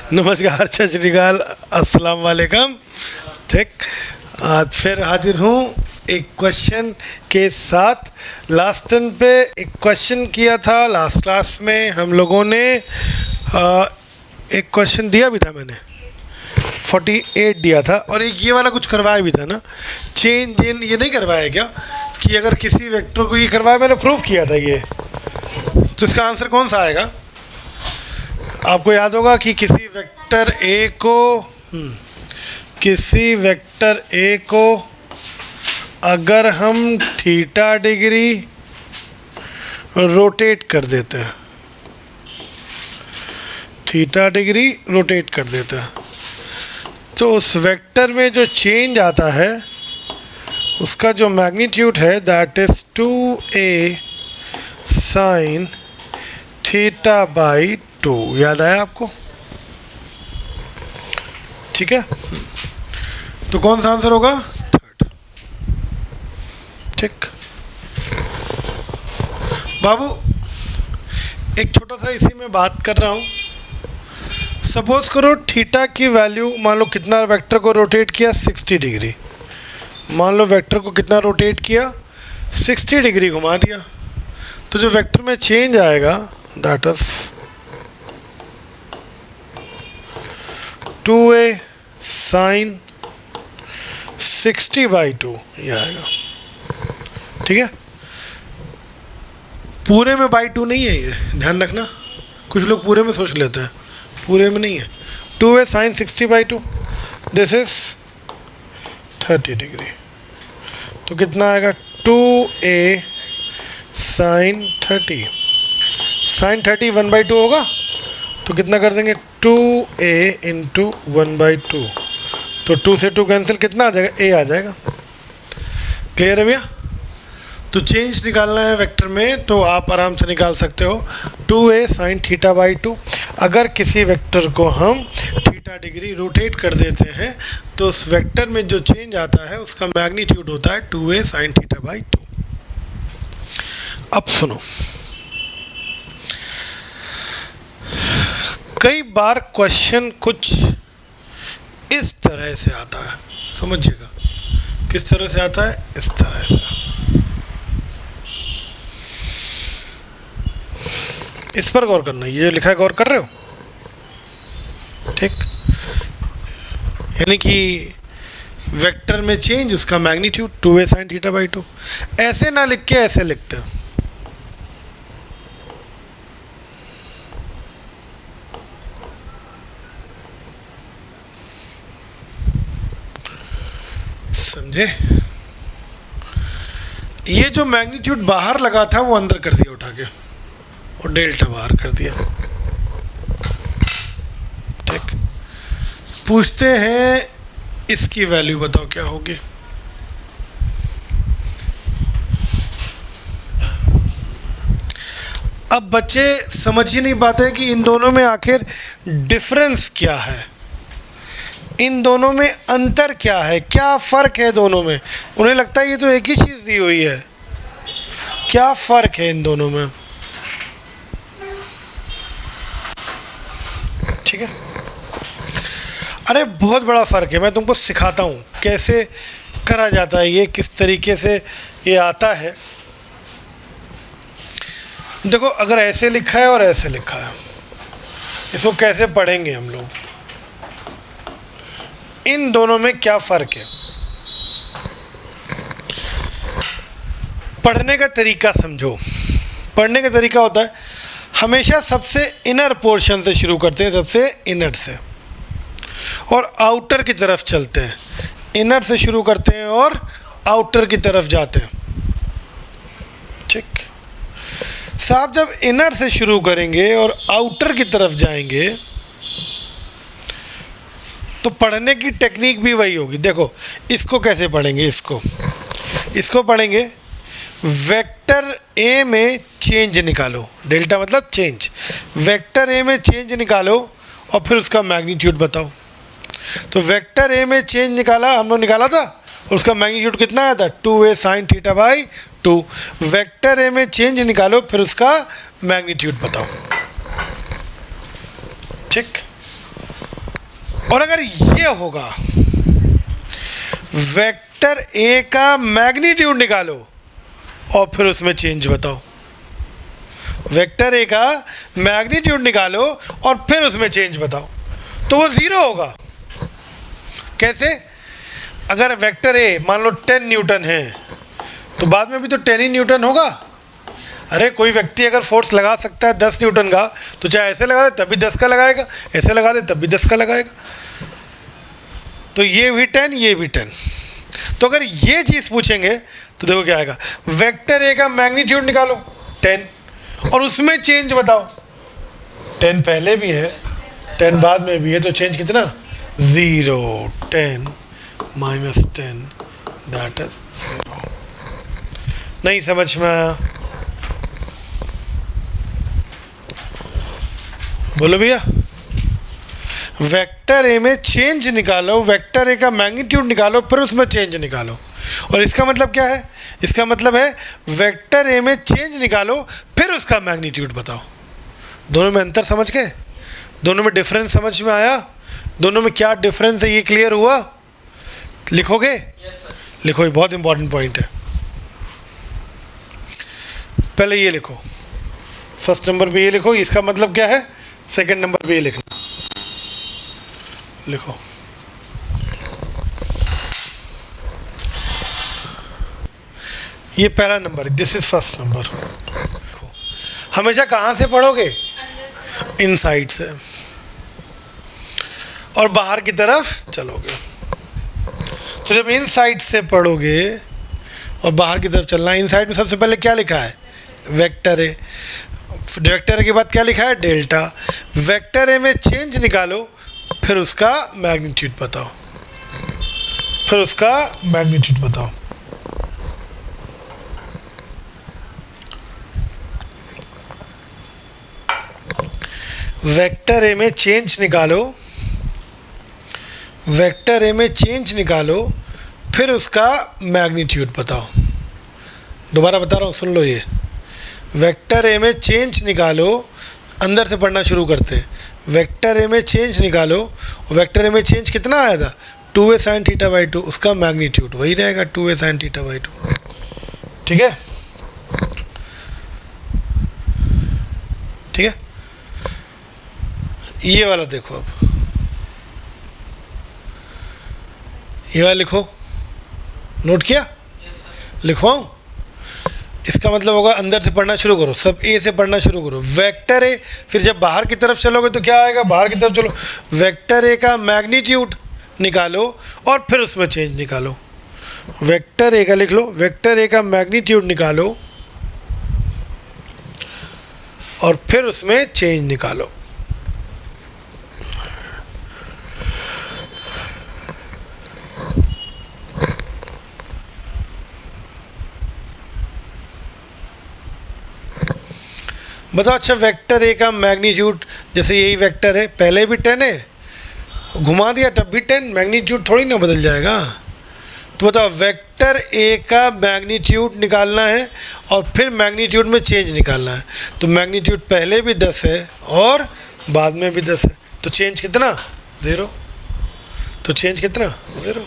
नमस्कार, सत श्री अकाल, अस्सलाम वालेकुम। ठीक, आज फिर हाजिर हूँ एक क्वेश्चन के साथ। लास्ट टाइम पे एक क्वेश्चन किया था, लास्ट क्लास में हम लोगों ने एक क्वेश्चन दिया भी था, मैंने 48 दिया था, और एक ये वाला कुछ करवाया भी था ना, चेंज इन, ये नहीं करवाया क्या कि अगर किसी वेक्टर को ये करवाया, मैंने प्रूफ किया था ये, तो इसका आंसर कौन सा आएगा? आपको याद होगा कि किसी वेक्टर ए को अगर हम थीटा डिग्री रोटेट कर देते हैं, तो उस वेक्टर में जो चेंज आता है उसका जो मैग्नीट्यूड है that is 2a sine theta by 2। याद आया आपको? ठीक है, तो कौन सा आंसर होगा? थर्ड। ठीक बाबू, एक छोटा सा इसी में बात कर रहा हूँ। सपोज करो थीटा की वैल्यू, मान लो कितना वेक्टर को रोटेट किया, 60 डिग्री। मान लो वेक्टर को कितना रोटेट किया, 60 डिग्री घुमा दिया, तो जो वेक्टर में चेंज आएगा that is 2a sine 60 by 2 ये आएगा। ठीक है, पूरे में बाई 2 नहीं है, ये ध्यान रखना, कुछ लोग पूरे में सोच लेते हैं, पूरे में नहीं है। 2a sine 60 by 2, this is 30 degree, तो कितना आएगा? 2a साइन 30, साइन 30 1/2 होगा, तो कितना कर देंगे? 2a इंटू 1/2, तो 2 से 2 कैंसिल, कितना आ जाएगा? a आ जाएगा। क्लियर है भैया? तो चेंज निकालना है वेक्टर में तो आप आराम से निकाल सकते हो, 2a साइन थीटा बाई 2। अगर किसी वेक्टर को हम थीटा डिग्री रोटेट कर देते हैं तो उस वेक्टर में जो चेंज आता है उसका मैग्नीट्यूड होता है 2a साइन थीटा बाई 2। अब सुनो, कई बार क्वेश्चन कुछ इस तरह से आता है, समझिएगा किस तरह से आता है, इस तरह से। इस पर गौर करना, ये जो लिखा है गौर कर रहे हो? ठीक, यानी कि वेक्टर में चेंज उसका magnitude 2a sine theta by 2। ऐसे ना लिख के ऐसे लिखते हैं, समझे? ये जो मैग्नीट्यूड बाहर लगा था वो अंदर कर दिया उठा के, और डेल्टा बाहर कर दिया। ठीक, पूछते हैं इसकी वैल्यू बताओ क्या होगी। अब बच्चे समझ ही नहीं पाते कि इन दोनों में आखिर डिफरेंस क्या है, इन दोनों में अंतर क्या है, क्या फ़र्क है दोनों में। उन्हें लगता है ये तो एक ही चीज़ दी हुई है, क्या फ़र्क है इन दोनों में। ठीक है, अरे बहुत बड़ा फ़र्क है, मैं तुमको सिखाता हूँ कैसे करा जाता है, ये किस तरीके से ये आता है। देखो, अगर ऐसे लिखा है और ऐसे लिखा है, इसको कैसे पढ़ेंगे हम लोग, इन दोनों में क्या फ़र्क है। पढ़ने का तरीका समझो। पढ़ने का तरीका होता है, हमेशा सबसे इनर पोर्शन से शुरू करते हैं, सबसे इनर से, और आउटर की तरफ चलते हैं। इनर से शुरू करते हैं और आउटर की तरफ जाते हैं। ठीक साहब, जब इनर से शुरू करेंगे और आउटर की तरफ जाएंगे तो पढ़ने की टेक्निक भी वही होगी। देखो, इसको कैसे पढ़ेंगे, इसको पढ़ेंगे, वेक्टर ए में चेंज निकालो, डेल्टा मतलब चेंज, वेक्टर ए में चेंज निकालो और फिर उसका मैग्नीट्यूड बताओ। तो वेक्टर ए में चेंज निकाला, हम लोग निकाला था, और उसका मैग्नीट्यूड कितना आया था? 2a sine theta by 2। Vector A में चेंज निकालो, फिर उसका मैग्नीट्यूड बताओ। ठीक, और अगर ये होगा, वेक्टर ए का मैग्नीट्यूड निकालो और फिर उसमें चेंज बताओ। वेक्टर ए का मैग्नीट्यूड निकालो और फिर उसमें चेंज बताओ, तो वो ज़ीरो होगा। कैसे? अगर वेक्टर ए मान लो 10 न्यूटन है तो बाद में भी तो 10 ही न्यूटन होगा। अरे कोई व्यक्ति अगर फोर्स लगा सकता है 10 न्यूटन का, तो चाहे ऐसे लगा दे तब भी 10 का लगाएगा, ऐसे लगा दे तब भी 10 का लगाएगा। तो ये भी 10, ये भी 10। तो अगर ये चीज़ पूछेंगे तो देखो क्या आएगा, वेक्टर ए का मैग्नीट्यूड निकालो 10 और उसमें चेंज बताओ। 10 पहले भी है, 10 बाद में भी है, तो चेंज कितना? 0, 10 माइनस 10 दैट इज 0। नहीं समझ में आया? बोलो भैया। वेक्टर ए में चेंज निकालो, वेक्टर ए का मैग्नीट्यूड निकालो, फिर उसमें चेंज निकालो। और इसका मतलब क्या है? इसका मतलब है वेक्टर ए में चेंज निकालो फिर उसका मैग्नीट्यूड बताओ। दोनों में अंतर समझ गए? दोनों में डिफरेंस समझ में आया? दोनों में क्या डिफरेंस है ये क्लियर हुआ? लिखोगे? Yes sir. लिखो, ये बहुत इंपॉर्टेंट पॉइंट है। पहले ये लिखो, फर्स्ट नंबर पे ये लिखो, इसका मतलब क्या है? सेकंड नंबर पे ये लिखना। लिखो, ये पहला number, this is first number. हमेशा कहाँ से पढ़ोगे? इनसाइड से, और बाहर की तरफ चलोगे। तो जब इनसाइड से पढ़ोगे और बाहर की तरफ चलना, इनसाइड में सबसे पहले क्या लिखा है? Vector A. वेक्टर ए के बाद क्या लिखा है? डेल्टा। वेक्टर ए में चेंज निकालो फिर उसका मैग्नीट्यूड बताओ, फिर उसका मैग्नीट्यूड बताओ। वेक्टर ए में चेंज निकालो, वेक्टर ए में चेंज निकालो फिर उसका मैग्नीट्यूड बताओ। दोबारा बता रहा हूँ, सुन लो ये। वेक्टर ए में चेंज निकालो, अंदर से पढ़ना शुरू करते हैं। वेक्टर ए में चेंज निकालो, वेक्टर ए में चेंज कितना आया था? 2a sin θ/2, उसका मैग्नीट्यूड वही रहेगा 2a sin θ/2। ठीक है? ठीक है? ये वाला देखो, अब ये वाला लिखो, नोट किया? Yes sir. लिखवाऊं? इसका मतलब होगा अंदर से पढ़ना शुरू करो, सब ए से पढ़ना शुरू करो। वेक्टर ए, फिर जब बाहर की तरफ चलोगे तो क्या आएगा? बाहर की तरफ चलो, वेक्टर ए का मैग्नीट्यूड निकालो और फिर उसमें चेंज निकालो। वेक्टर ए का लिख लो, वेक्टर ए का मैग्नीट्यूड निकालो और फिर उसमें चेंज निकालो। बताओ, अच्छा वेक्टर ए का मैग्नीट्यूड, जैसे यही वेक्टर है, पहले भी 10 है, घुमा दिया तब भी 10, मैग्नीट्यूड थोड़ी ना बदल जाएगा। तो बताओ, वेक्टर ए का मैग्नीट्यूड निकालना है और फिर मैग्नीट्यूड में चेंज निकालना है। तो मैग्नीट्यूड पहले भी 10 है और बाद में भी 10 है, तो चेंज कितना? 0। तो चेंज कितना? 0।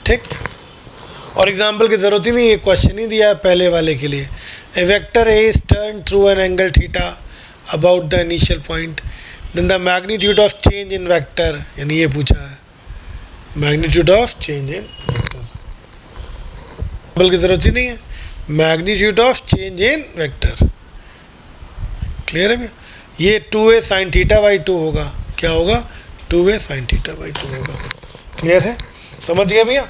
ठीक? और एग्जाम्पल की ज़रूरत ही नहीं, ये क्वेश्चन ही दिया है पहले वाले के लिए। A vector A is turned through an angle theta about the initial point, then the magnitude of change in vector, यानी ये पूछा है magnitude of change in vector। बल की ज़रूरत ही नहीं है, magnitude of change in vector। Clear है भैया? ये 2a sin θ/2 होगा। क्या होगा? 2a sin θ/2 होगा। क्लियर है? समझ गया भैया?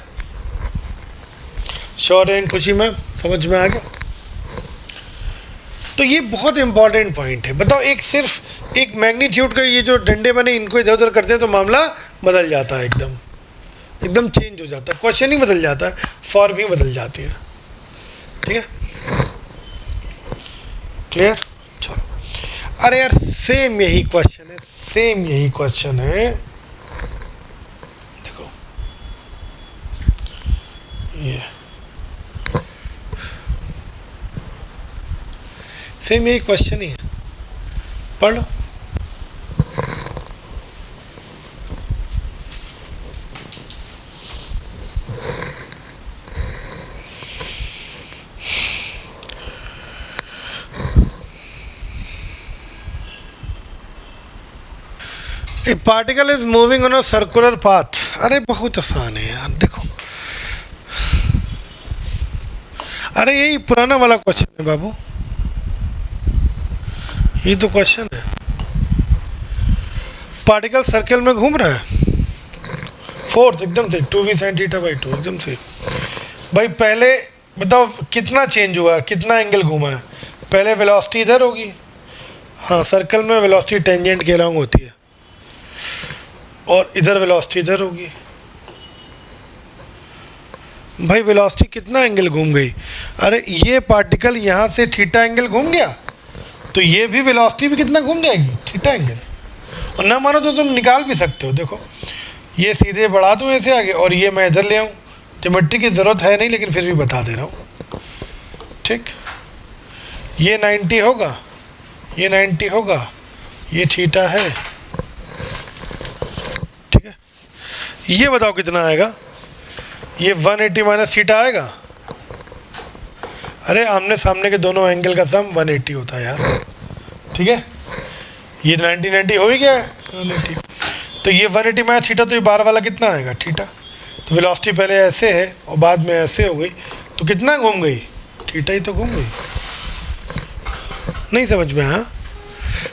श्योर एंड खुशी मैम, समझ में आ गया? तो ये बहुत इंपॉर्टेंट पॉइंट है। बताओ, एक सिर्फ एक मैग्नीट्यूड का ये जो डंडे बने, इनको इधर उधर करते हैं तो मामला बदल जाता है, एकदम एकदम चेंज हो जाता है, क्वेश्चन ही बदल जाता है, फॉर्म ही बदल जाती है। ठीक है? क्लियर? चलो, अरे यार सेम यही क्वेश्चन है, सेम यही क्वेश्चन है। देखो ये सेम यही क्वेश्चन ही है, पढ़ लो। A particle is moving on a circular path. अरे बहुत आसान है यार, देखो। अरे यही पुराना वाला क्वेश्चन है बाबू, ये तो क्वेश्चन है। पार्टिकल सर्कल में घूम रहा है, फोर्स एकदम से 2v sin थीटा बाई 2 एकदम से। भाई पहले बताओ कितना चेंज हुआ है, कितना एंगल घूमा है। पहले वेलोसिटी इधर होगी, हाँ सर्कल में वेलोसिटी टेंजेंट के अलोंग होती है, और इधर वेलोसिटी इधर होगी। भाई वेलोसिटी कितना एंगल घूम गई। अरे ये पार्टिकल यहाँ से थीटा एंगल घूम गया, तो ये भी वेलोसिटी भी कितना घूम जाएगी, थीटा एंगल। और ना मानो तो तुम निकाल भी सकते हो, देखो ये सीधे बढ़ा दूँ ऐसे आगे, और ये मैं इधर ले आऊँ। ज्योमेट्री की ज़रूरत है नहीं, लेकिन फिर भी बता दे रहा हूँ, ठीक। ये 90 होगा, ये 90 होगा, ये थीटा है, ठीक है। ये बताओ कितना आएगा, ये 180 माइनस थीटा आएगा। अरे आमने सामने के दोनों एंगल का सम 180 होता है यार, ठीक है। ये 90 हो ही गया है 180, तो ये 180 माइनस थीटा, तो ये बार वाला कितना आएगा, थीटा। तो वेलोसिटी पहले ऐसे है और बाद में ऐसे हो गई, तो कितना घूम गई, थीटा ही तो घूम गई। नहीं समझ में, हाँ।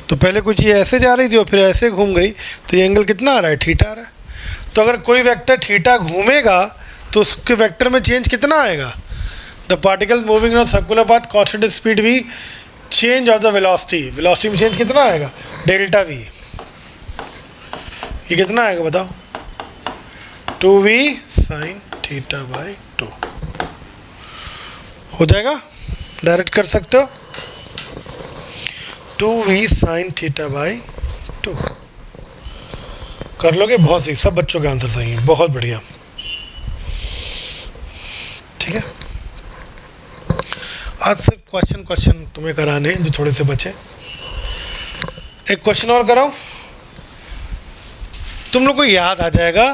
तो पहले कुछ ये ऐसे जा रही थी और फिर ऐसे घूम गई, तो ये एंगल कितना आ रहा है, थीटा आ रहा है। तो अगर कोई वेक्टर थीटा घूमेगा तो उसके वेक्टर में चेंज कितना आएगा। The particle moving on circular path constant speed v, change of the velocity, velocity में चेंज कितना आएगा, डेल्टा वी। ये कितना आएगा बताओ, 2v sin थीटा बाई 2 हो जाएगा, डायरेक्ट कर सकते हो। 2v sin थीटा बाई 2 कर लोगे, बहुत सही, सब बच्चों के आंसर सही है, बहुत बढ़िया, ठीक है। आज सिर्फ क्वेश्चन तुम्हें कराने हैं जो थोड़े से बचे। एक क्वेश्चन और कराऊं, तुम लोग को याद आ जाएगा।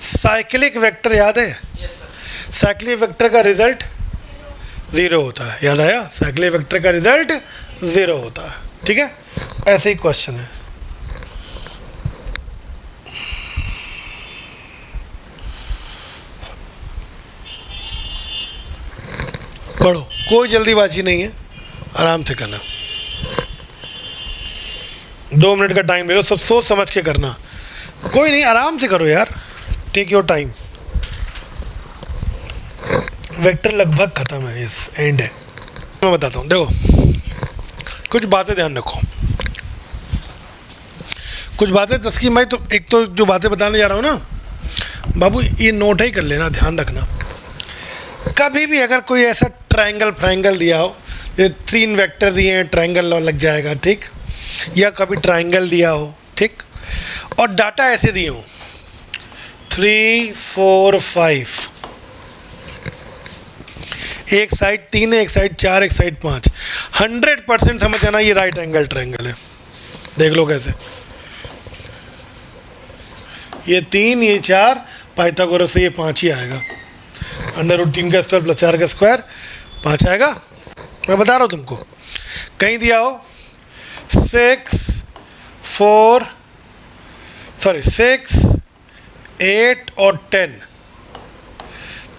साइक्लिक वेक्टर याद है? साइक्लिक वेक्टर का रिजल्ट 0 होता है, याद आया? साइक्लिक वेक्टर का रिजल्ट 0 होता है, ठीक है। ऐसे ही क्वेश्चन है। पढ़ो, कोई जल्दीबाजी नहीं है, आराम से करना। 2 मिनट का टाइम ले लो, सब सोच समझ के करना, कोई नहीं, आराम से करो यार, टेक योर टाइम। वेक्टर लगभग खत्म है, यस एंड है। मैं बताता हूँ, देखो कुछ बातें ध्यान रखो, कुछ बातें तस्कीन भाई। तो एक तो जो बातें बताने जा रहा हूँ ना बाबू, ये नोट ही कर लेना, ध्यान रखना। कभी भी अगर कोई ऐसा ट्रायंगल दिया हो, ये 3 वेक्टर दिए हैं, ट्रायंगल लग जाएगा, ठीक। या कभी ट्रायंगल दिया हो, ठीक, और डाटा ऐसे दिए हो 3 4 5, एक साइड 3 है, एक साइड 4, एक साइड 5, 100% समझ जाना ये राइट एंगल ट्रायंगल है। देख लो कैसे, ये 3 ये 4, पाइथागोरस से ये 5 ही आएगा। √3 का स्क्वायर प्लस 4 का स्क्वायर 5 आएगा। मैं बता रहा हूँ तुमको, कहीं दिया हो 6 8 और 10,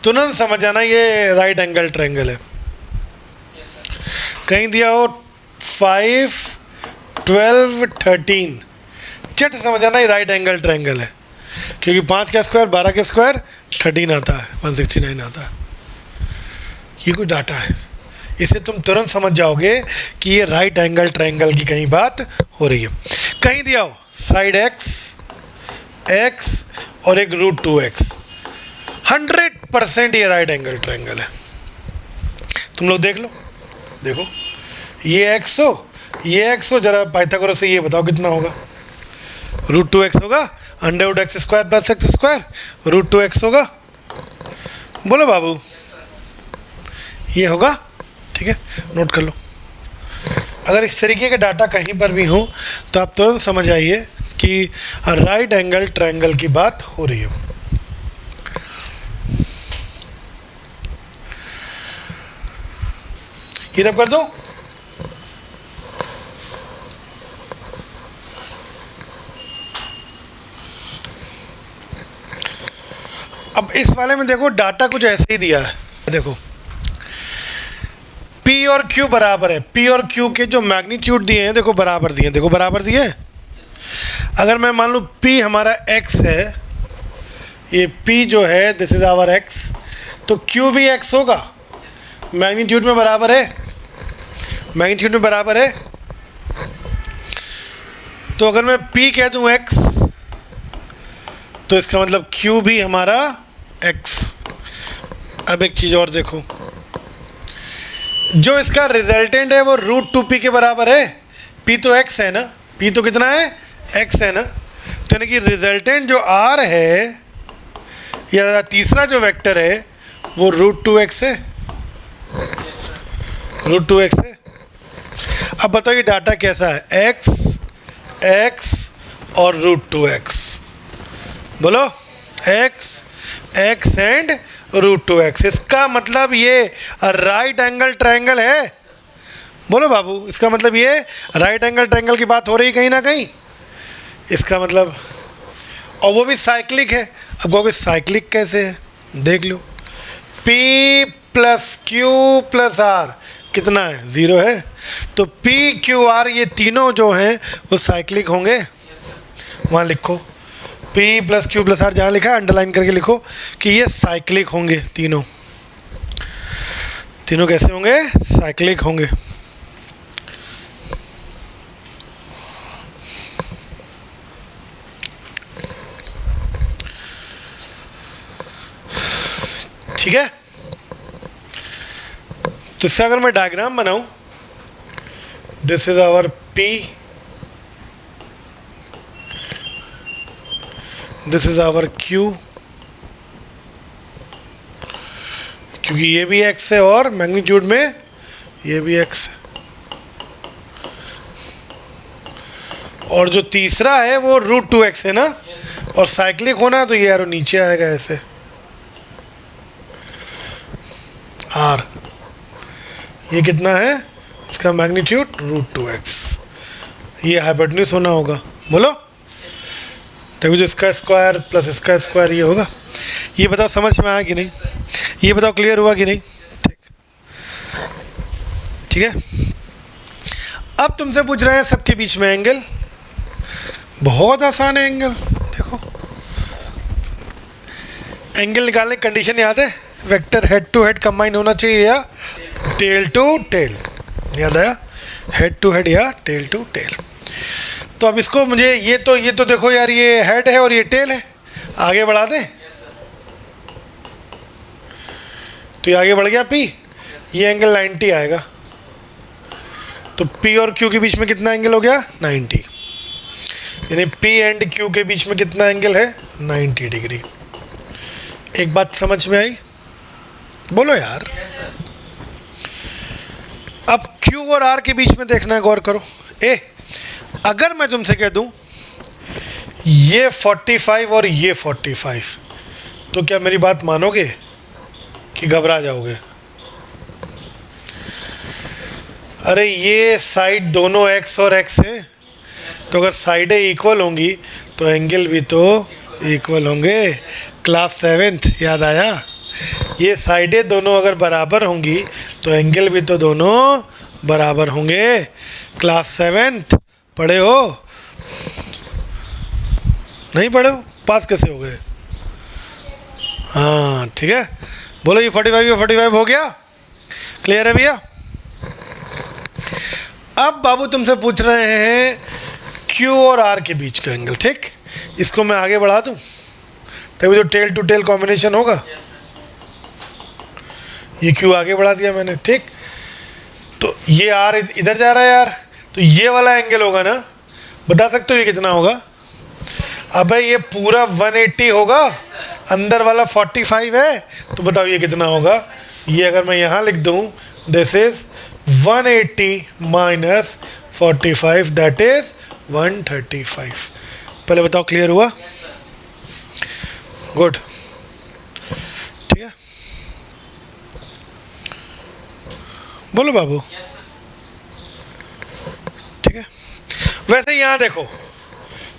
तुरंत समझ आना ये राइट एंगल ट्रायंगल है। कहीं दिया हो 5 12 13, झट समझ आना ये राइट एंगल ट्रायंगल है, क्योंकि 5 का स्क्वायर 12 का स्क्वायर 13 आता है, 169 आता है। ये कोई डाटा है, इसे तुम तुरंत समझ जाओगे कि ये राइट एंगल ट्रायंगल की कहीं बात हो रही है। कहीं दिया हो साइड x और एक √2x, 100% ये राइट एंगल ट्रायंगल है। तुम लोग देख लो, देखो ये x हो, जरा पाइथागोरस से ये बताओ कितना होगा, √2x होगा, √x square plus x square, √2x होगा, बोलो बाबू, ये होगा, ठीक है, नोट कर लो। अगर इस तरीके के डाटा कहीं पर भी हो तो आप तुरंत समझ आइए कि राइट एंगल ट्रायंगल की बात हो रही है। ये सब कर दो। इस वाले में देखो डाटा कुछ ऐसे ही दिया है, देखो P और Q बराबर है, P और Q के जो मैग्नीट्यूड दिए हैं देखो बराबर दिए हैं, देखो बराबर दिए हैं। अगर मैं मान लूँ P हमारा x है, ये P जो है दिस इज आवर x, तो Q भी x होगा, मैग्नीट्यूड में बराबर है, मैग्नीट्यूड में बराबर है। तो अगर मैं P कह दूँ x, तो इसका मतलब Q भी हमारा x। अब एक चीज़ और देखो, जो इसका रिजल्टेंट है वो √2p के बराबर है। p तो x है ना, p तो कितना है, x है ना, तो यानी कि रिजल्टेंट जो r है या तीसरा जो वेक्टर है वो √2x है, √2x है। अब बताओ ये डाटा कैसा है, x x और √2x, बोलो x x एंड √2x। इसका मतलब ये राइट एंगल ट्रायंगल है, बोलो बाबू, इसका मतलब ये राइट एंगल ट्रायंगल की बात हो रही कहीं ना कहीं, इसका मतलब, और वो भी साइक्लिक है। अब कहोगे साइक्लिक कैसे है, देख लो, P plus Q plus R कितना है, 0 है, तो P Q R ये तीनों जो हैं वो साइक्लिक होंगे। वहाँ लिखो P plus Q plus R, जहाँ लिखा है अंडरलाइन करके लिखो कि ये साइक्लिक होंगे, तीनों तीनों कैसे होंगे, साइक्लिक होंगे। ठीक है, तो इसका अगर मैं डायग्राम बनाऊं, this is our P, this is our Q, क्योंकि ये भी x है और मैग्नीट्यूड में ये भी x है, और जो तीसरा है वो √2x है ना, और साइक्लिक होना तो ये एरो नीचे आएगा ऐसे, R, ये कितना है, इसका मैग्नीट्यूड √2x, ये हाइपोटेन्यूज होना होगा, बोलो, देखो जो इसका स्क्वायर प्लस इसका स्क्वायर ये होगा। ये बताओ समझ में आया कि नहीं, ये बताओ क्लियर हुआ कि नहीं, ठीक, ठीक है। अब तुमसे पूछ रहे हैं सबके बीच में एंगल, बहुत आसान है एंगल, देखो एंगल निकालने की कंडीशन याद है, vector head to head combine होना चाहिए या टेल टू टेल, याद आया, हेड टू हेड या टेल टू टेल। तो अब इसको मुझे ये तो देखो यार, ये हेड है और ये टेल है, आगे बढ़ा दें, तो ये आगे बढ़ गया P, ये एंगल 90 आएगा, तो P और Q के बीच में कितना एंगल हो गया, 90, यानी P एंड Q के बीच में कितना एंगल है, 90 डिग्री। एक बात समझ में आई, बोलो यार। अब Q और R के बीच में देखना है, गौर करो, अगर मैं तुमसे कह दूं ये 45 और ये 45, तो क्या मेरी बात मानोगे कि घबरा जाओगे? अरे ये साइड दोनों x और x हैं, तो अगर साइडें इक्वल होंगी तो एंगल भी तो इक्वल होंगे, क्लास 7th याद आया, ये साइडें दोनों अगर बराबर होंगी तो एंगल भी तो दोनों बराबर होंगे, क्लास 7th पढ़े हो, नहीं पढ़े हो, पास कैसे हो गए? हाँ ठीक है, बोलो ये 45 हो गया, क्लियर है भैया। अब बाबू तुमसे पूछ रहे हैं Q और R के बीच का एंगल, ठीक, इसको मैं आगे बढ़ा दूं तभी जो टेल टू टेल कॉम्बिनेशन होगा, ये Q आगे बढ़ा दिया मैंने, ठीक, तो ये R इधर जा रहा है यार, तो ये वाला एंगल होगा ना, बता सकते हो ये कितना होगा? अबे ये पूरा 180 होगा, अंदर वाला 45 है, तो बताओ ये कितना होगा? ये अगर मैं यहाँ लिख दूँ, this is 180 minus 45, that is 135। पहले बताओ क्लियर हुआ? गुड, ठीक है, बोलो बाबू, ठीक है। वैसे यहाँ देखो,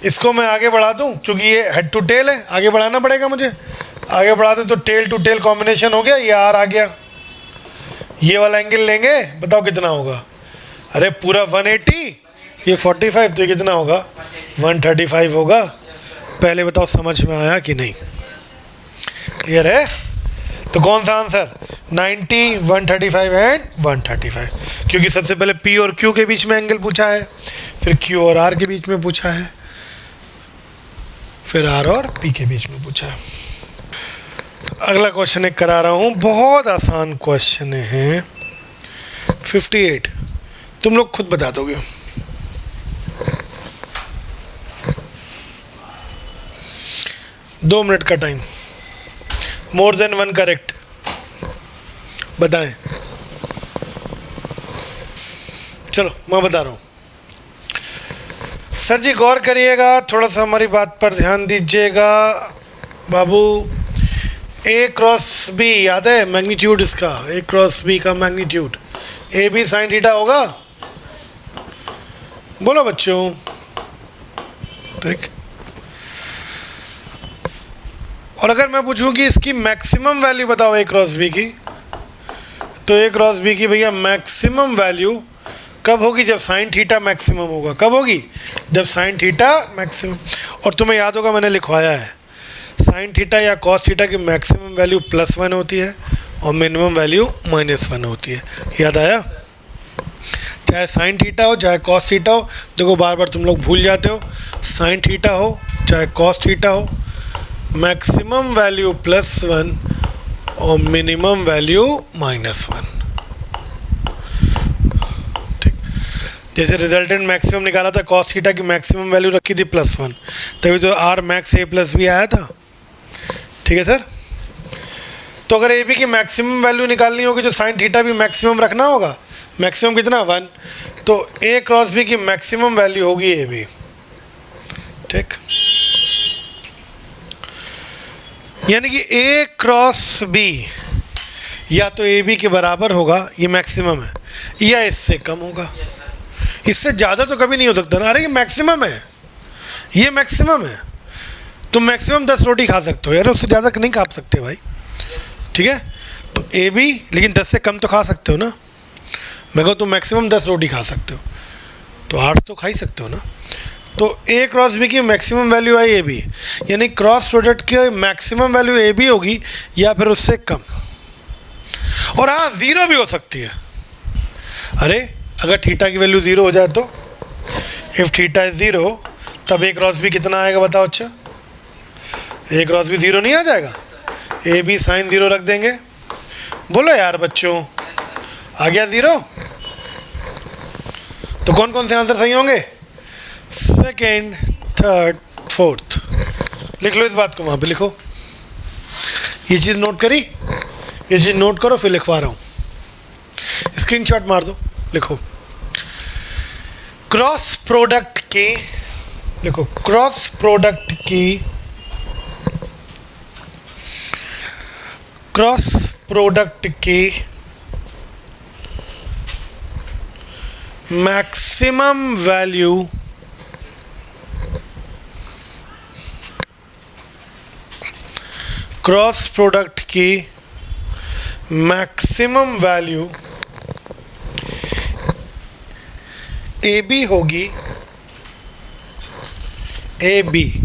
इसको मैं आगे बढ़ा दूँ, क्योंकि ये हेड टू टेल है, आगे बढ़ाना पड़ेगा मुझे, आगे बढ़ाते तो टेल टू टेल कॉम्बिनेशन हो गया, ये आर आ गया, ये वाला एंगल लेंगे, बताओ कितना होगा। अरे पूरा 180, ये 45, तो ये कितना होगा 135 होगा। पहले बताओ समझ में आया कि नहीं, क्लियर है। तो कौन सा आंसर 90, 135 एंड 135, क्योंकि सबसे पहले P और Q के बीच में एंगल पूछा है, फिर Q और R के बीच में पूछा है, फिर R और P के बीच में पूछा है। अगला क्वेश्चन एक करा रहा हूँ, बहुत आसान क्वेश्चन है। 58 तुम लोग खुद बता दोगे। दो मिनट का time, more than one correct, बताएं। चलो मैं बता रहा हूँ। सर जी गौर करिएगा, थोड़ा सा हमारी बात पर ध्यान दीजिएगा बाबू। ए क्रॉस बी याद है मैग्नीट्यूड इसका, ए क्रॉस बी का magnitude A B sine theta होगा, बोलो बच्चों। ठीक, और अगर मैं पूछूं कि इसकी मैक्सिमम वैल्यू बताओ ए क्रॉस बी की, तो ए क्रॉस बी की भैया मैक्सिमम वैल्यू कब होगी, जब साइन थीटा मैक्सिमम होगा। कब होगी, जब साइन थीटा मैक्सिमम। और तुम्हें याद होगा मैंने लिखवाया है, साइन थीटा या कॉस थीटा की मैक्सिमम वैल्यू +1 होती है और मिनिमम वैल्यू -1 होती है। याद आया, चाहे साइन थीटा हो चाहे कॉस थीटा हो। देखो बार बार तुम लोग भूल जाते हो, साइन थीटा हो चाहे कॉस थीटा हो, मैक्सिमम वैल्यू +1 और मिनिमम वैल्यू -1। ठीक, जैसे रिजल्टेंट मैक्सिमम निकाला था, कॉस थीटा की मैक्सिमम वैल्यू रखी थी +1, तभी तो आर मैक्स ए प्लस बी आया था। ठीक है सर। तो अगर ए बी की मैक्सिमम वैल्यू निकालनी होगी तो साइन थीटा भी मैक्सिमम रखना होगा। मैक्सिमम कितना 1, तो ए क्रॉस बी की मैक्सिमम वैल्यू होगी ए बी। ठीक, यानी कि ए क्रॉस बी या तो ए बी के बराबर होगा, ये मैक्सिमम है, या इससे कम होगा। इससे ज़्यादा तो कभी नहीं हो सकता ना। अरे ये मैक्सिमम है, ये मैक्सिमम है, तुम मैक्सिमम 10 रोटी खा सकते हो यार, उससे ज़्यादा नहीं खा सकते भाई। ठीक है, तो ए बी, लेकिन 10 से कम तो खा सकते हो ना। मैं कहूँ तुम मैक्सिमम 10 रोटी खा सकते हो, तो 8 तो खा ही सकते हो ना। तो ए क्रॉस बी की मैक्सिमम वैल्यू है ए बी, यानी क्रॉस प्रोडक्ट की मैक्सिमम वैल्यू ए बी होगी या फिर उससे कम। और हाँ, ज़ीरो भी हो सकती है। अरे अगर थीटा की वैल्यू 0 हो जाए तो, इफ़ थीटा इज 0, तब ए क्रॉस बी कितना आएगा बताओ। अच्छा, ए क्रॉस बी 0 नहीं आ जाएगा, ए बी साइन 0 रख देंगे। बोलो यार बच्चों, आ गया 0। तो कौन कौन से आंसर सही होंगे, सेकेंड, थर्ड, फोर्थ। लिख लो इस बात को, वहाँ पे लिखो, ये चीज़ नोट करी, ये चीज़ नोट करो, फिर लिखवा रहा हूँ, स्क्रीनशॉट मार दो, लिखो। क्रॉस प्रोडक्ट की, लिखो क्रॉस प्रोडक्ट की, क्रॉस प्रोडक्ट की मैक्सिमम वैल्यू क्रॉस प्रोडक्ट की मैक्सिमम वैल्यू ए बी होगी, ए बी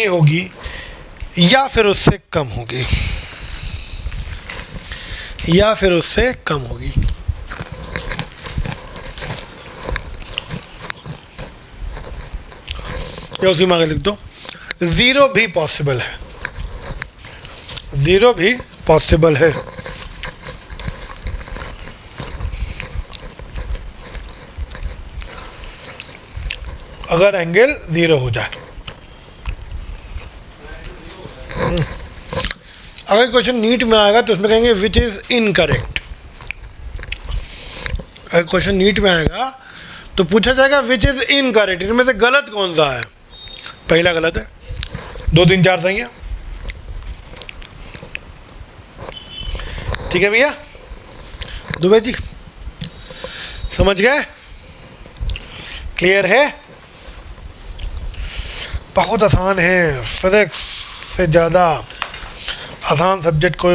होगी या फिर उससे कम होगी, या फिर उससे कम होगी। या उसी में आगे लिख दो, 0 भी पॉसिबल है, 0 भी पॉसिबल है। अगर एंगल 0 हो जाए। अगर क्वेश्चन नीट में आएगा तो उसमें कहेंगे विच इज़ इनकरेक्ट। अगर क्वेश्चन नीट में आएगा तो पूछा जाएगा विच इज़ इनकरेक्ट, इनमें से गलत कौन सा है। पहला गलत है, 2 3 4 सही है। ठीक है भैया, दुबे जी समझ गए, क्लियर है। बहुत आसान है, फिजिक्स से ज़्यादा आसान सब्जेक्ट कोई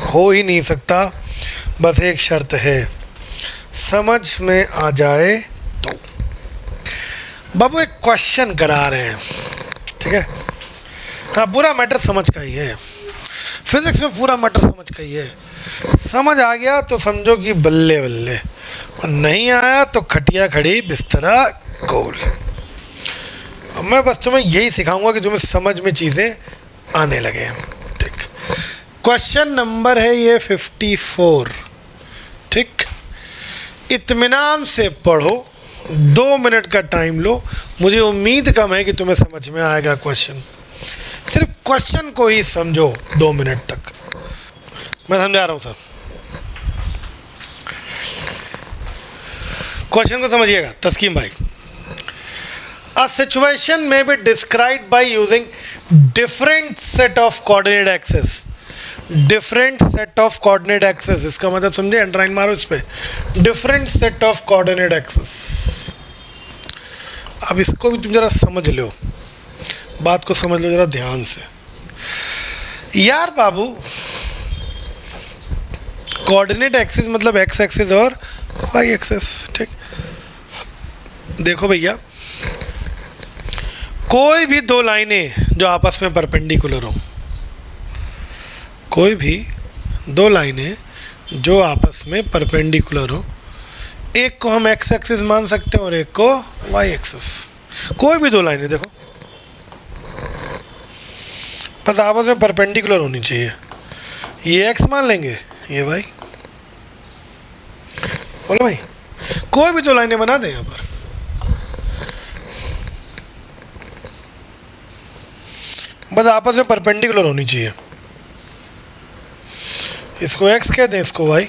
हो ही नहीं सकता। बस एक शर्त है, समझ में आ जाए तो। बाबू एक क्वेश्चन करा रहे हैं, ठीक है। हाँ, पूरा मैटर समझ का ही है, फिजिक्स में पूरा मैटर समझ का ही है। समझ आ गया तो समझो कि बल्ले बल्ले, और नहीं आया तो खटिया खड़ी बिस्तरा गोल। अब मैं बस तुम्हें यही सिखाऊंगा कि तुम्हें समझ में चीज़ें आने लगे। ठीक, क्वेश्चन नंबर है ये 54। ठीक, इत्मीनान से पढ़ो, 2 मिनट का टाइम लो। मुझे उम्मीद कम है कि तुम्हें समझ में आएगा क्वेश्चन। सिर्फ क्वेश्चन को ही समझो 2 मिनट तक। मैं समझा रहा हूँ सर, क्वेश्चन को समझिएगा तस्कीम भाई। A situation may be described by using different set of coordinate axes. Different set of coordinate axes, इसका मतलब समझे, अंडरलाइन मारो इस पे, different set of coordinate axes। अब इसको भी तुम जरा समझ लो, बात को समझ लो जरा ध्यान से यार बाबू। कोऑर्डिनेट एक्सिस मतलब एक्स एक्सिस और वाई एक्सिस। ठीक, देखो भैया, कोई भी 2 लाइनें जो आपस में परपेंडिकुलर हो, कोई भी 2 लाइनें जो आपस में परपेंडिकुलर हो, एक को हम एक्स एक्सिस मान सकते हैं और एक को वाई एक्सिस। कोई भी 2 लाइनें देखो, बस आपस में परपेंडिकुलर होनी चाहिए। ये एक्स मान लेंगे, ये वाई। बोलो भाई, कोई भी 2 लाइनें बना दें यहाँ पर, बस आपस में परपेंडिकुलर होनी चाहिए। इसको एक्स कहते हैं, इसको वाई।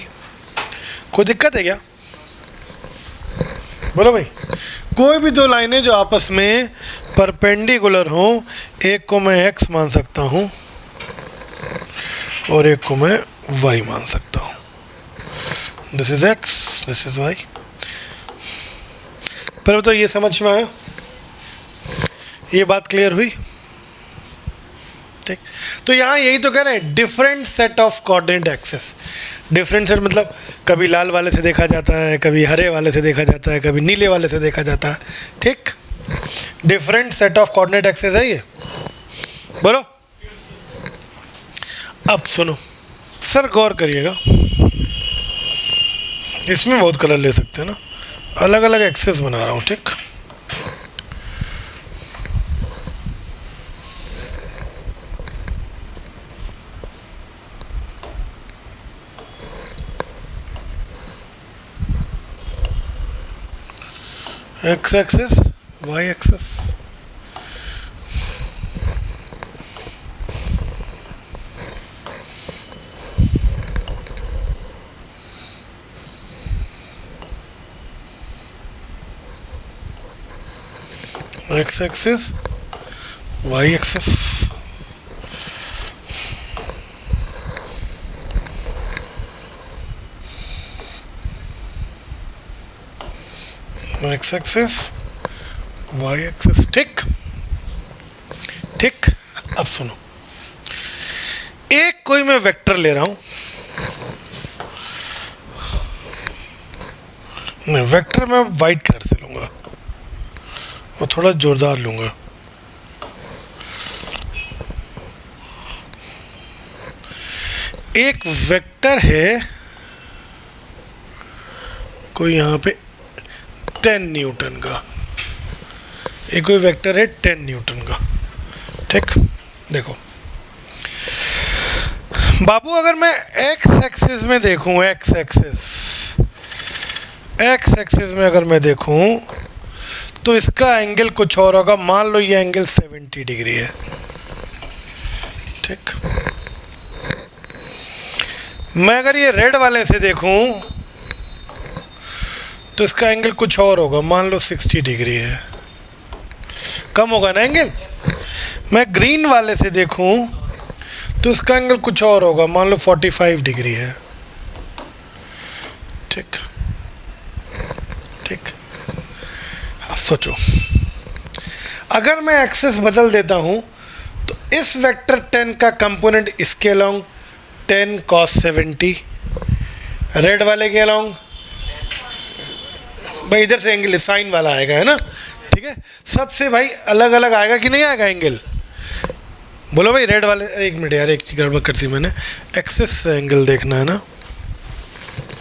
कोई दिक्कत है क्या? बोलो भाई, कोई भी 2 लाइनें जो आपस में परपेंडिकुलर हों, एक को मैं एक्स मान सकता हूँ और एक को मैं वाई मान सकता हूँ। This is x, this is y. पर तो ये समझ में आया, ये बात क्लियर हुई? ठीक, तो यहाँ यही तो कह रहे हैं, different set of coordinate axes. Different set मतलब कभी लाल वाले से देखा जाता है, कभी हरे वाले से देखा जाता है, कभी नीले वाले से देखा जाता है। ठीक, different set of coordinate axes है ये। बोलो, अब सुनो सर, गौर करिएगा, इसमें बहुत कलर ले सकते हैं ना, अलग अलग एक्सेस बना रहा हूँ। ठीक, x axis, y axis. X axis, y axis. X axis, y axis. ठीक ठीक, अब सुनो, एक कोई मैं वेक्टर ले रहा हूं, मैं वेक्टर में वाइट कलर से लूंगा और थोड़ा जोरदार लूंगा। एक वेक्टर है कोई यहाँ पे 10 न्यूटन का, एक कोई वेक्टर है 10 न्यूटन का। ठीक, देखो बाबू, अगर मैं एक्स एक्सिस में देखूं, एक्स एक्सिस में अगर मैं देखूं तो इसका एंगल कुछ और होगा। मान लो ये एंगल 70 डिग्री है। ठीक, मैं अगर ये रेड वाले से देखूं तो इसका एंगल कुछ और होगा, मान लो 60 डिग्री है, कम होगा ना एंगल। मैं ग्रीन वाले से देखूं तो इसका एंगल कुछ और होगा, मान लो 45 डिग्री है। ठीक ठीक, अब सोचो, अगर मैं एक्सेस बदल देता हूं तो इस वेक्टर 10 का कंपोनेंट इसके अलोंग 10 cos 70, रेड वाले के अलोंग भाई इधर से एंगल साइन वाला आएगा, है ना, ठीक है। सबसे भाई अलग अलग आएगा कि नहीं आएगा एंगल, बोलो भाई। रेड वाले, एक मिनट यार, एक चीज़ गड़बड़ कर दी मैंने, एक्सिस से एंगल देखना है ना,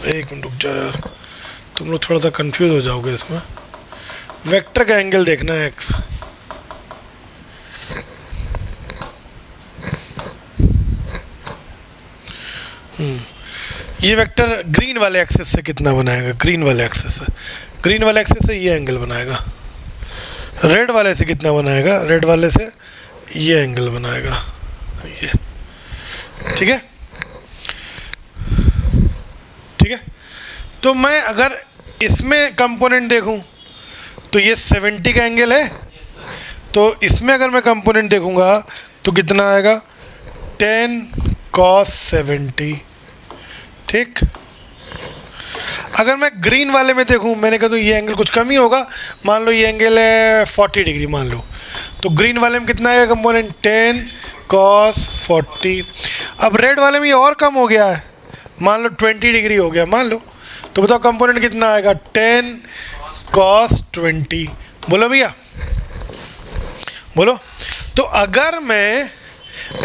एक मिनट रुक जाओ यार, तुम लोग थोड़ा सा कंफ्यूज हो जाओगे इसमें। वेक्टर का एंगल देखना है एक्स, ये वेक्टर ग्रीन वाले एक्सिस से कितना बनाएगा, ग्रीन वाले एक्सिस से, ग्रीन वाले एक्सिस से ये एंगल बनाएगा। रेड वाले से कितना बनाएगा, रेड वाले से ये एंगल बनाएगा, ये, ठीक है, ठीक है। तो मैं अगर इसमें कंपोनेंट देखूं तो ये 70 का एंगल है, तो इसमें अगर मैं कंपोनेंट देखूंगा तो कितना आएगा, 10 cos 70, ठीक। अगर मैं ग्रीन वाले में देखूं, मैंने कहा तो ये एंगल कुछ कम ही होगा, मान लो ये एंगल है 40 डिग्री मान लो, तो ग्रीन वाले में कितना आएगा कंपोनेंट, 10 cos 40। अब रेड वाले में ये और कम हो गया है, मान लो 20 डिग्री हो गया मान लो, तो बताओ कंपोनेंट कितना आएगा, 10 cos 20। बोलो भैया, बोलो। तो अगर मैं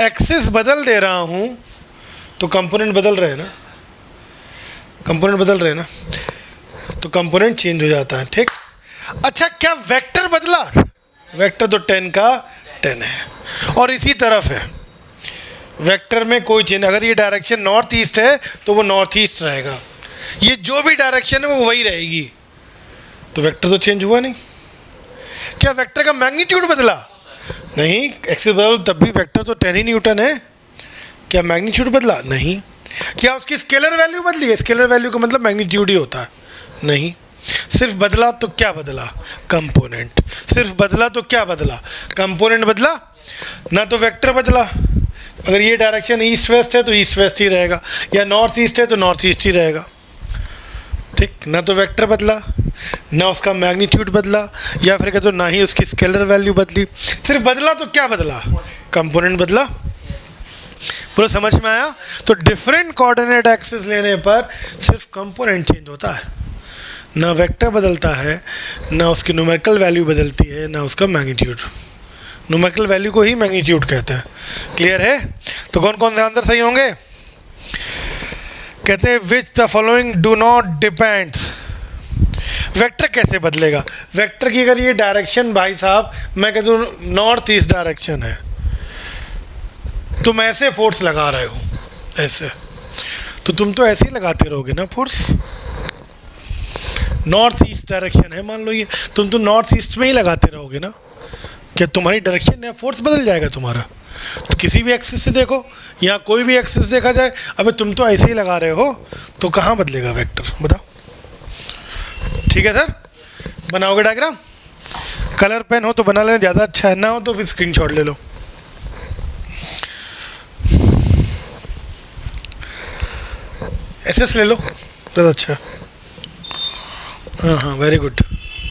एक्सिस बदल दे रहा हूं तो कंपोनेंट बदल रहे हैं ना, कंपोनेंट बदल रहे हैं ना, तो कंपोनेंट चेंज हो जाता है, ठीक। अच्छा, क्या वेक्टर बदला, वेक्टर तो 10 का 10 है और इसी तरफ है, वेक्टर में कोई चेंज, अगर ये डायरेक्शन नॉर्थ ईस्ट है तो वो नॉर्थ ईस्ट रहेगा, ये जो भी डायरेक्शन है वो वही रहेगी, तो वेक्टर तो चेंज हुआ नहीं। क्या वेक्टर का मैग्नीट्यूड बदला, नहीं, एक्सिस बदल तब भी वेक्टर तो 10 ही न्यूटन है, क्या मैग्नीट्यूड बदला, नहीं। क्या उसकी स्केलर वैल्यू बदली है, स्केलर वैल्यू का मतलब मैग्नीट्यूड ही होता है, नहीं। सिर्फ बदला तो क्या बदला, कंपोनेंट, सिर्फ बदला तो क्या बदला, कंपोनेंट बदला ना, तो वेक्टर बदला। अगर ये डायरेक्शन ईस्ट वेस्ट है तो ईस्ट वेस्ट ही रहेगा, या नॉर्थ ईस्ट है तो नॉर्थ ईस्ट ही रहेगा, ठीक। ना तो वेक्टर बदला, ना उसका मैग्नीट्यूड बदला, या फिर कहते तो ना ही उसकी स्केलर वैल्यू बदली, सिर्फ बदला तो क्या बदला, कंपोनेंट बदला। पूरा समझ में आया। तो डिफरेंट कोऑर्डिनेट एक्सिस लेने पर सिर्फ कंपोनेंट चेंज होता है, ना वेक्टर बदलता है, ना उसकी न्यूमेरिकल वैल्यू बदलती है, ना उसका मैग्नीट्यूड। न्यूमेरिकल वैल्यू को ही मैग्नीट्यूड कहते हैं। क्लियर है। तो कौन कौन से आंसर सही होंगे। कहते हैं which the following do not depends. Vector कैसे बदलेगा, वेक्टर की अगर ये डायरेक्शन भाई साहब मैं कहता हूँ नॉर्थ ईस्ट डायरेक्शन है, तुम ऐसे फोर्स लगा रहे हो ऐसे, तो तुम तो ऐसे ही लगाते रहोगे ना फोर्स। नॉर्थ ईस्ट डायरेक्शन है मान लो ये, तुम तो नॉर्थ ईस्ट में ही लगाते रहोगे ना, क्या तुम्हारी डायरेक्शन है फोर्स बदल जाएगा तुम्हारा। तो किसी भी एक्सिस से देखो, यहाँ कोई भी एक्सिस देखा जाए, अबे तुम तो ऐसे ही लगा रहे हो, तो कहाँ बदलेगा वेक्टर, बताओ। ठीक है सर, बनाओगे डायग्राम। कलर पेन हो तो बना लेना, ज़्यादा अच्छा है, ना हो तो फिर स्क्रीनशॉट ले लो। एसएस ले लो, ज़्यादा अच्छा। हाँ हाँ, वेरी गुड।